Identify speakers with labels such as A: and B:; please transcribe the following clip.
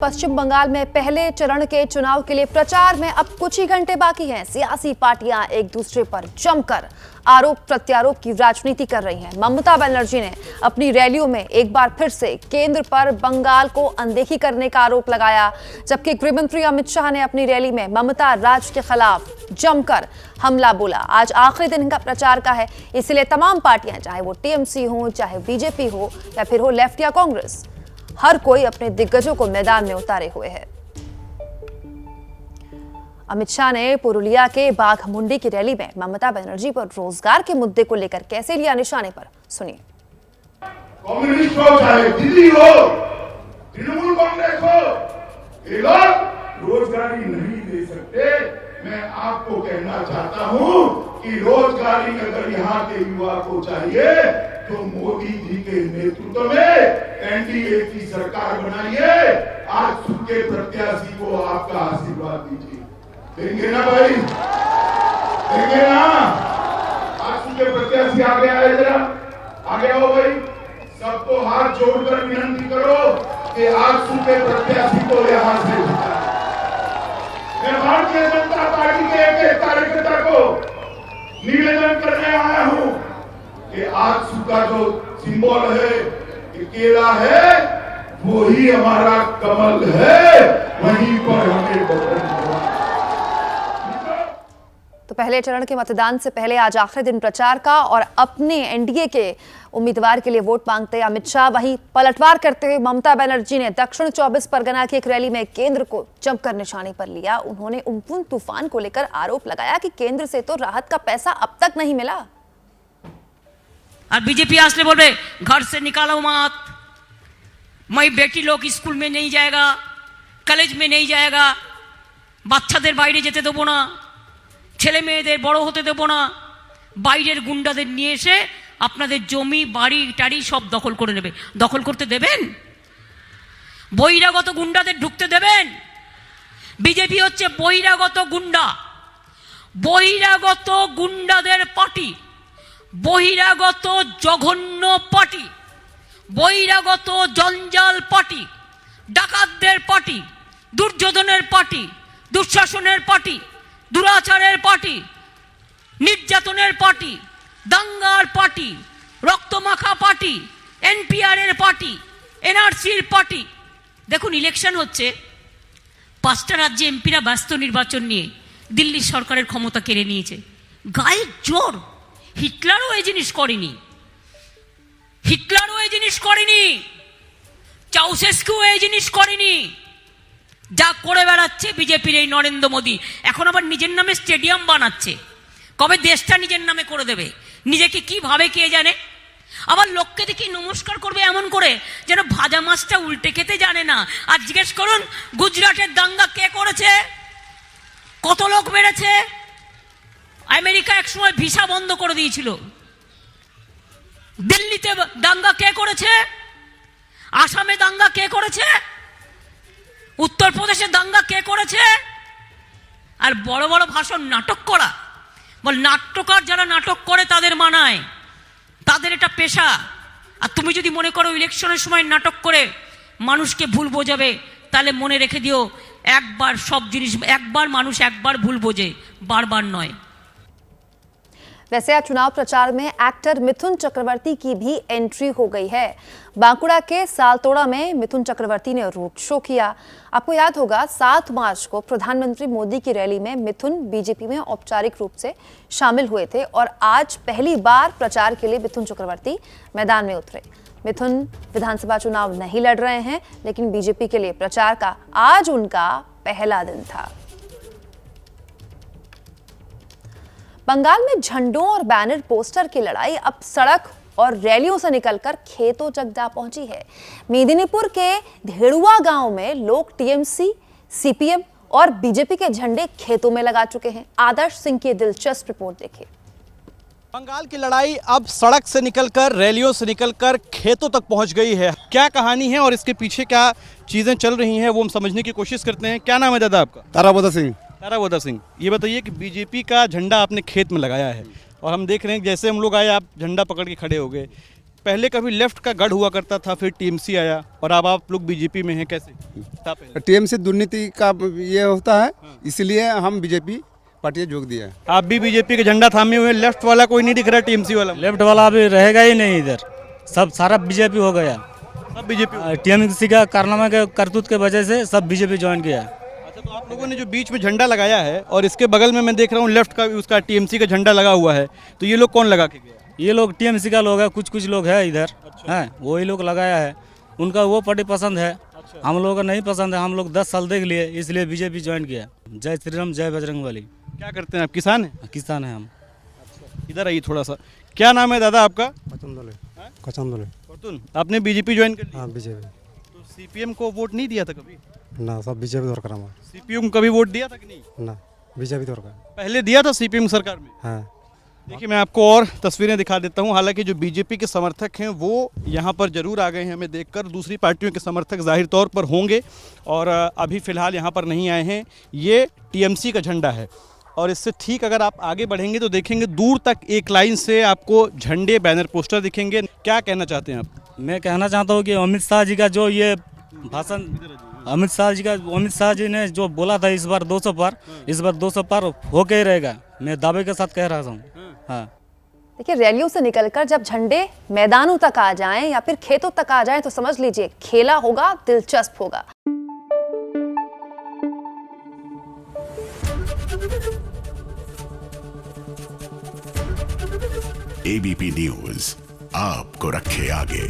A: पश्चिम बंगाल में पहले चरण के चुनाव के लिए प्रचार में अब कुछ ही घंटे बाकी हैं। सियासी पार्टियां एक दूसरे पर जमकर आरोप प्रत्यारोप की राजनीति कर रही हैं। ममता बनर्जी ने अपनी रैलियों में एक बार फिर से केंद्र पर बंगाल को अनदेखी करने का आरोप लगाया, जबकि गृहमंत्री अमित शाह ने अपनी रैली में ममता राज के खिलाफ जमकर हमला बोला। आज आखिरी दिन का प्रचार का है, इसलिए तमाम पार्टियां, चाहे वो टीएमसी हो, चाहे बीजेपी हो या फिर हो लेफ्ट या कांग्रेस, हर कोई अपने दिग्गजों को मैदान में उतारे हुए है। अमित शाह ने पुरुलिया के बाघमुंडी की रैली में ममता बनर्जी पर रोजगार के मुद्दे को लेकर कैसे लिया निशाने पर, सुनिए।
B: कम्युनिस्ट हो, चाहे दिल्ली हो, तृणमूल कांग्रेस हो, ये लोग रोजगारी नहीं दे सकते। मैं आपको कहना चाहता हूं कि रोजगारी अगर यहाँ के युवा को चाहिए तो मोदी जी के नेतृत्व में एनडीए की सरकार बनाइए। आज सूखे प्रत्याशी को आपका आशीर्वाद दीजिए। देंगे ना भाई, देंगे ना? आज सूखे प्रत्याशी आगे आए, जरा आगे आओ भाई। सबको हाथ जोड़कर विनती करो कि आज सूखे प्रत्याशी को यहाँ से जिताएं। मैं भारतीय जनता पार्टी के एक कार्यकर्ता को निवेदन करने आया हूं कि आज सूखा जो सिंबल है, कि केला है, वो ही हमारा कमल है, वहीं पर हमें बदलना।
A: तो पहले चरण के मतदान से पहले आज आखिरी दिन प्रचार का और अपने एनडीए के उम्मीदवार के लिए वोट मांगते अमित शाह, वहीं पलटवार करते हुए ममता बनर्जी ने दक्षिण 24 परगना की एक रैली में केंद्र को जमकर निशाने पर लिया। उन्होंने उम्पुन तूफान को लेकर आरोप लगाया कि केंद्र से तो राहत का पैसा अब तक नहीं मिला।
C: और बीजेपी आसले बोल रहे घर से निकालो मत, मैं बेटी लोग स्कूल में नहीं जाएगा, कॉलेज में नहीं जाएगा, বাচ্চাদের বাইরে যেতে দেবো না, ছেলে মেয়েদের বড় হতে দেবো না, বাইরের গুন্ডাদের নিয়ে এসে আপনাদের জমি বাড়ি টাড়ি সব দখল করে নেবে। দখল করতে দেবেন? বহিরাগত গুন্ডাদের ঢুকতে দেবেন? বিজেপি হচ্ছে বহিরাগত গুন্ডা, বহিরাগত গুন্ডাদের পার্টি, বহিরাগত জঘন্য পার্টি, বহিরাগত জঞ্জাল পার্টি, ডাকাতদের পার্টি, দুর্যোধনের পার্টি, দুঃশাসনের পার্টি, দুরাচারের পার্টি, নির্যাতনের পার্টি, দাঙ্গার পার্টি, রক্তমাখা পার্টি, এনপিআর এর পার্টি, এনআরসির পার্টি। দেখুন, ইলেকশন হচ্ছে, 5টা রাজ্যে এমপিরা ব্যস্ত নির্বাচন নিয়ে দিল্লির সরকারের ক্ষমতা কেড়ে নিয়েছে। গায়ের জোর। হিটলারও এই জিনিস করেনি, হিটলারও এই জিনিস করেনি, চাউসেস্কুও এই জিনিস করেনি। যা করে বেড়াচ্ছে বিজেপির এই নরেন্দ্র মোদী, এখন আবার নিজের নামে স্টেডিয়াম বানাচ্ছে। কবে দেশটা নিজের নামে করে দেবে? নিজেকে কি ভাবে কে জানে। আবার লোককে দেখি নমস্কার করবে এমন করে যেন ভাজা মাছটা উল্টে খেতে জানে না। আর জিজ্ঞেস করুন, গুজরাটের দাঙ্গা কে করেছে? কত লোক মেরেছে? আমেরিকা একসময় ভিসা বন্ধ করে দিয়েছিল। দিল্লিতে দাঙ্গা কে করেছে? আসামে দাঙ্গা কে করেছে? উত্তরপ্রদেশে দাঙ্গা কে করেছে? আর বড় বড় ভাষণ নাটক করা, বল নাট্যকার যারা নাটক করে তাদের মানায়, তাদের এটা পেশা। আর তুমি যদি মনে করো ইলেকশনের সময় নাটক করে মানুষকে ভুল বোঝাবে, তাহলে মনে রেখে দিও, একবার সব জিনিস, একবার মানুষ একবার ভুল বোঝে, বারবার नॉय।
A: वैसे आज चुनाव प्रचार में एक्टर मिथुन चक्रवर्ती की भी एंट्री हो गई है। बांकुड़ा के सालतोड़ा में मिथुन चक्रवर्ती ने रोड शो किया। आपको याद होगा 7 मार्च को प्रधानमंत्री मोदी की रैली में मिथुन बीजेपी में औपचारिक रूप से शामिल हुए थे और आज पहली बार प्रचार के लिए मिथुन चक्रवर्ती मैदान में उतरे। मिथुन विधानसभा चुनाव नहीं लड़ रहे हैं, लेकिन बीजेपी के लिए प्रचार का आज उनका पहला दिन था। बंगाल में झंडों और बैनर पोस्टर की लड़ाई अब सड़क और रैलियों से निकलकर खेतों तक जा पहुंची है। मेदिनीपुर के धेड़ुआ गांव में लोग टीएमसी, सीपीएम और बीजेपी के झंडे खेतों में लगा चुके हैं। आदर्श सिंह की दिलचस्प रिपोर्ट देखिए।
D: बंगाल की लड़ाई अब सड़क से निकलकर, रैलियों से निकलकर खेतों तक पहुंच गई है। क्या कहानी है और इसके पीछे क्या चीजें चल रही हैं, वो हम समझने की कोशिश करते हैं। क्या नाम है दादा आपका?
E: ताराबोधा सिंह।
D: ताराबोधा सिंह, ये बताइए कि बीजेपी का झंडा आपने खेत में लगाया है और हम देख रहे हैं जैसे हम लोग आए आप झंडा पकड़ के खड़े हो गए। पहले कभी लेफ्ट का गढ़ हुआ करता था, फिर टीएमसी आया और अब आप लोग बीजेपी में हैं, कैसे था पहले?
E: टीएमसी दुर्नीति का ये होता है, इसलिए हम बीजेपी पार्टी जोग दिया है।
D: आप भी बीजेपी का झंडा थामे हुए, लेफ्ट वाला कोई नहीं दिख रहा, टीएमसी वाला?
F: लेफ्ट वाला अभी रहेगा ही नहीं इधर, सब सारा बीजेपी हो गया।
D: सब बीजेपी।
F: टीएमसी का कारनामा के करतूत के वजह से सब बीजेपी ज्वाइन किया।
D: अच्छा, तो आप लोगों ने जो बीच में झंडा लगाया है और इसके बगल में मैं देख रहा हूँ लेफ्ट का उसका टीएमसी का झंडा लगा हुआ है, तो ये लोग कौन लगा के गया?
F: ये लोग टीएमसी का लोग है, कुछ लोग है इधर हैं, वही लोग लगाया है, उनका वो पार्टी पसंद है। हम लोगों को नहीं पसंद है, हम लोग 10 साल देख लिए, इसलिए बीजेपी ज्वाइन किया। जय श्री राम, जय बजरंगबली।
D: क्या करते हैं आप, किसान हैं?
F: किसान है हम।
D: इधर आइए थोड़ा सा। क्या नाम है दादा आपका?
E: कचंदोले।
D: आपने बीजेपी ज्वाइन कर ली?
E: हाँ बीजेपी।
D: तो सीपीएम को वोट नहीं दिया था कभी?
E: ना सब बीजेपी दरकार हमारा।
D: सीपीएम को कभी वोट दिया था कि नहीं?
E: ना बीजेपी दरकार।
D: पहले दिया था सीपीएम सरकार में?
E: हाँ।
D: देखिए मैं आपको और तस्वीरें दिखा देता हूं। हालांकि जो बीजेपी के समर्थक हैं वो यहाँ पर जरूर आ गए हैं हमें देखकर, दूसरी पार्टियों के समर्थक जाहिर तौर पर होंगे और अभी फ़िलहाल यहाँ पर नहीं आए हैं। ये टीएमसी का झंडा है और इससे ठीक अगर आप आगे बढ़ेंगे तो देखेंगे दूर तक एक लाइन से आपको झंडे, बैनर, पोस्टर दिखेंगे। क्या कहना चाहते हैं आप?
F: मैं कहना चाहता हूँ कि अमित शाह जी का जो ये भाषण, अमित शाह जी ने जो बोला था इस बार 200 पार, इस बार 200 पार होके ही रहेगा, मैं दावे के साथ कह रहा हूँ। हाँ,
A: देखिए रैलियों से निकलकर जब झंडे मैदानों तक आ जाएं या फिर खेतों तक आ जाएं तो समझ लीजिए खेला होगा, दिलचस्प होगा।
G: एबीपी न्यूज आपको रखे आगे।